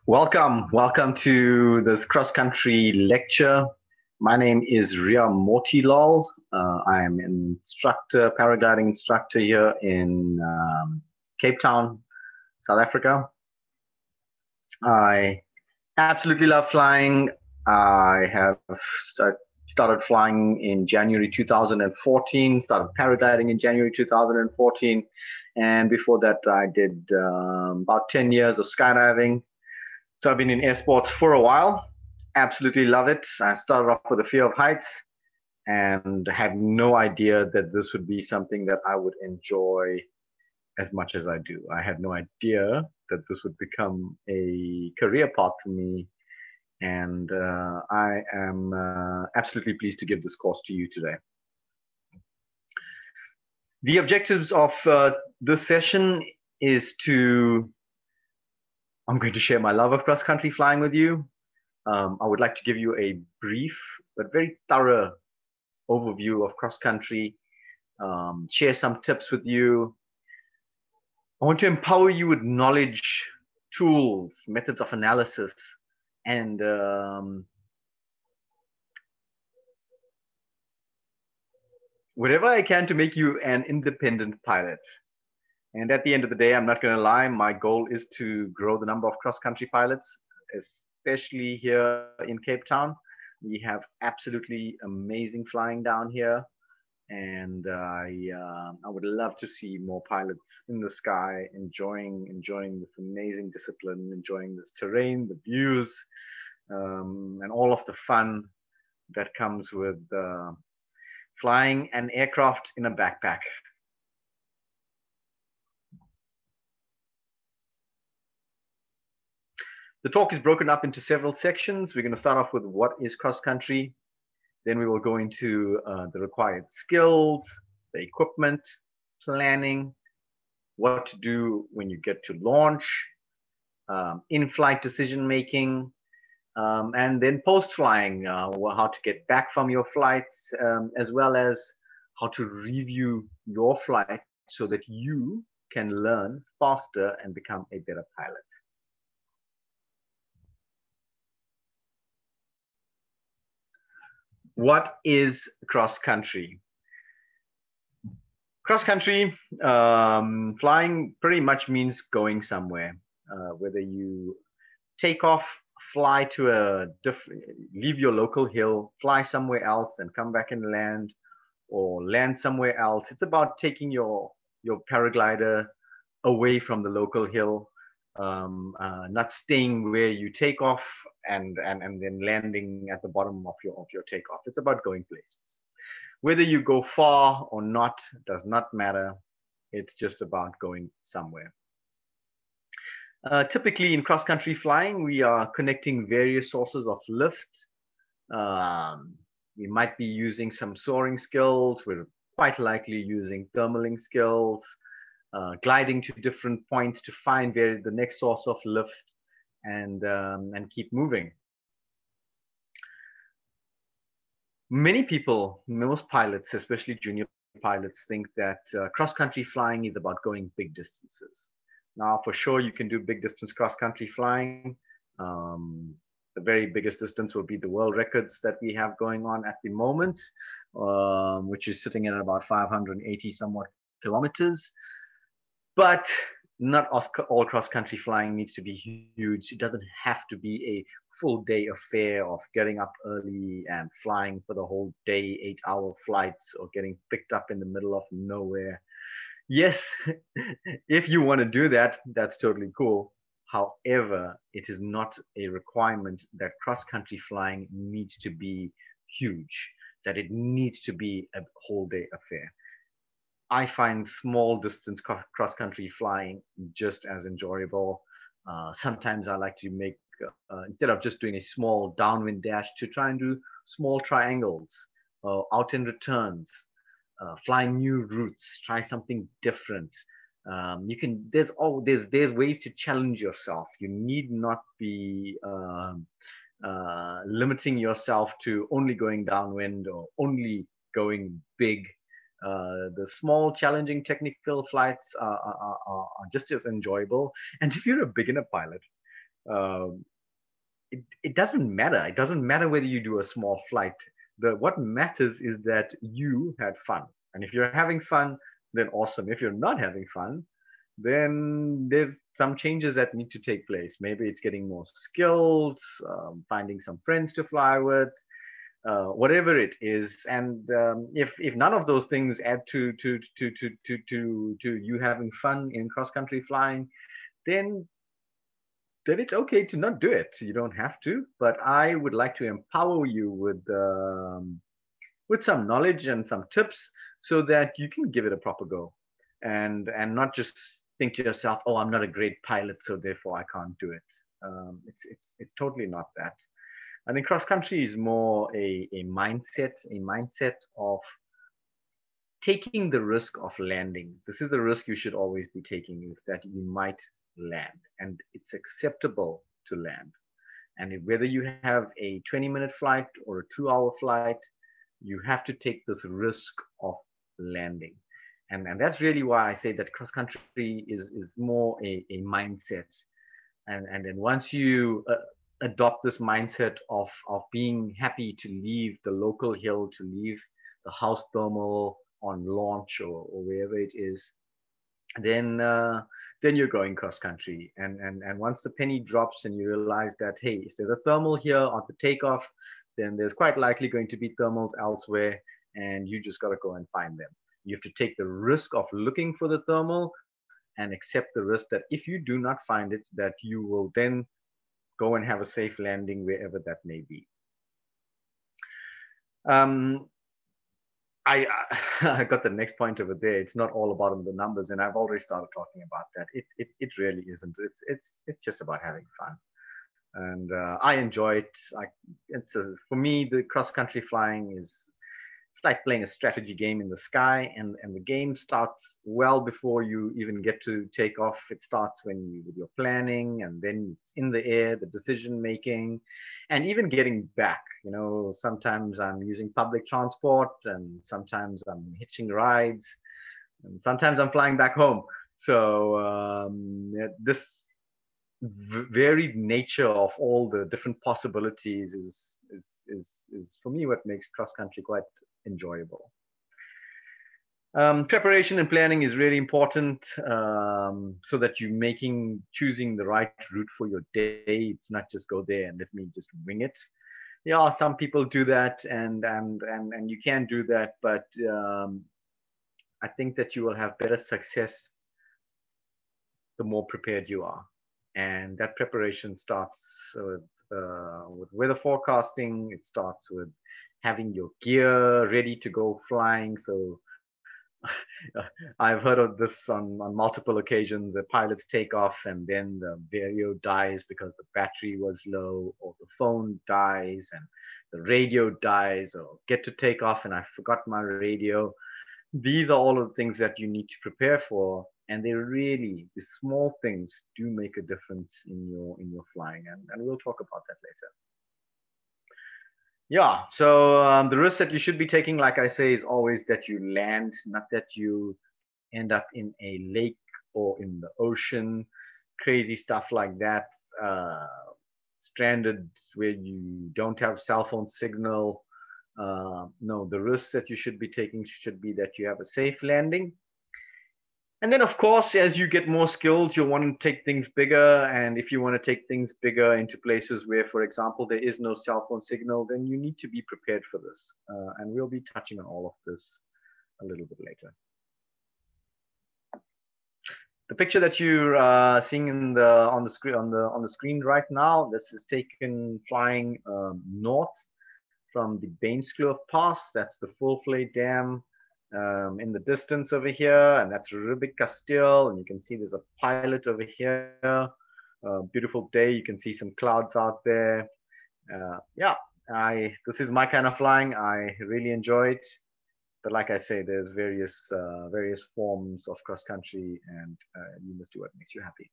Welcome to this cross-country lecture. My name is Ria Motilal. I am an instructor, paragliding instructor here in Cape Town, South Africa. I absolutely love flying. I have started flying in January 2014, started paragliding in January 2014, and before that I did about 10 years of skydiving. So I've been in air sports for a while. Absolutely love it. I started off with a fear of heights and had no idea that this would be something that I would enjoy as much as I do. I had no idea that this would become a career path for me. And I am absolutely pleased to give this course to you today. The objectives of this session is I'm going to share my love of cross-country flying with you. I would like to give you a brief but very thorough overview of cross-country, share some tips with you. I want to empower you with knowledge, tools, methods of analysis, and whatever I can to make you an independent pilot. And at the end of the day, I'm not going to lie, my goal is to grow the number of cross-country pilots, especially here in Cape Town. We have absolutely amazing flying down here. And I would love to see more pilots in the sky, enjoying this amazing discipline, enjoying this terrain, the views, and all of the fun that comes with flying an aircraft in a backpack. The talk is broken up into several sections. We're going to start off with what is cross-country. Then we will go into the required skills, the equipment, planning, what to do when you get to launch, in-flight decision-making, and then post-flying, how to get back from your flights, as well as how to review your flight so that you can learn faster and become a better pilot. What is cross-country? Cross-country flying pretty much means going somewhere, whether you take off, fly to leave your local hill, fly somewhere else and come back and land, or land somewhere else. It's about taking your paraglider away from the local hill, not staying where you take off and then landing at the bottom of your takeoff. It's about going places. Whether you go far or not does not matter. It's just about going somewhere. Typically in cross-country flying, we are connecting various sources of lift. We might be using some soaring skills. We're quite likely using thermaling skills, gliding to different points to find the next source of lift and keep moving. Many people, most pilots, especially junior pilots, think that cross-country flying is about going big distances. Now, for sure, you can do big distance cross-country flying. The very biggest distance will be the world records that we have going on at the moment, which is sitting at about 580 somewhat kilometers. But not all cross-country flying needs to be huge. It doesn't have to be a full day affair of getting up early and flying for the whole day, 8-hour flights, or getting picked up in the middle of nowhere. Yes, if you want to do that, that's totally cool. However, it is not a requirement that cross-country flying needs to be huge, that it needs to be a whole day affair. I find small distance cross-country flying just as enjoyable. Sometimes I like to make, instead of just doing a small downwind dash, to try and do small triangles, out and returns, fly new routes, try something different. There's ways to challenge yourself. You need not be limiting yourself to only going downwind or only going big. The small, challenging technical flights are just as enjoyable. And if you're a beginner pilot, Um, it doesn't matter. It doesn't matter whether you do a small flight. What matters is that you had fun. And if you're having fun, then awesome. If you're not having fun, then there's some changes that need to take place. Maybe it's getting more skills, finding some friends to fly with, whatever it is. And if none of those things add to you having fun in cross country flying, then it's okay to not do it. You don't have to, but I would like to empower you with some knowledge and some tips so that you can give it a proper go, and not just think to yourself, "Oh, I'm not a great pilot, so therefore I can't do it." It's totally not that. I think cross country is more a mindset of taking the risk of landing. This is a risk you should always be taking, is that you might land, and it's acceptable to land. And whether you have a 20-minute flight or a 2-hour flight, you have to take this risk of landing. And that's really why I say that cross country is more a mindset. And then once you adopt this mindset of being happy to leave the local hill, to leave the house thermal on launch, or wherever it is, then you're going cross country. And once the penny drops and you realize that, hey, if there's a thermal here on the takeoff, then there's quite likely going to be thermals elsewhere, and you just got to go and find them. You have to take the risk of looking for the thermal and accept the risk that if you do not find it, that you will then go and have a safe landing wherever that may be. Um, I I got the next point over there. It's not all about the numbers, and I've already started talking about that. It really isn't. It's just about having fun, and I enjoy it. For me, the cross country flying is, it's like playing a strategy game in the sky, and the game starts well before you even get to take off. It starts when you with your planning, and then it's in the air, the decision making, and even getting back. You know, sometimes I'm using public transport, and sometimes I'm hitching rides, and sometimes I'm flying back home. So this varied nature of all the different possibilities is for me what makes cross country quite enjoyable. Preparation and planning is really important, so that you're choosing the right route for your day. It's not just go there and let me just wing it. Yeah, some people do that, and you can do that, but I think that you will have better success the more prepared you are. And that preparation starts with weather forecasting. It starts with having your gear ready to go flying. So I've heard of this on multiple occasions. The pilots take off and then the video dies because the battery was low, or the phone dies and the radio dies, or get to take off and I forgot my radio. These are all of the things that you need to prepare for, and they really, the small things do make a difference in your flying, and we'll talk about that later. Yeah, so the risk that you should be taking, like I say, is always that you land, not that you end up in a lake or in the ocean, crazy stuff like that, uh, stranded where you don't have cell phone signal. No, the risks that you should be taking should be that you have a safe landing. And then, of course, as you get more skills, you'll want to take things bigger. And if you want to take things bigger into places where, for example, there is no cell phone signal, then you need to be prepared for this. And we'll be touching on all of this a little bit later. The picture that you're seeing on the screen right now, this is taken flying north from the Bainskloof Pass. That's the Full-Flay Dam in the distance over here, and that's Rubik Castile. And you can see there's a pilot over here. Beautiful day. You can see some clouds out there. Yeah, this is my kind of flying. I really enjoy it. But like I say, there's various forms of cross country, and you must do what makes you happy.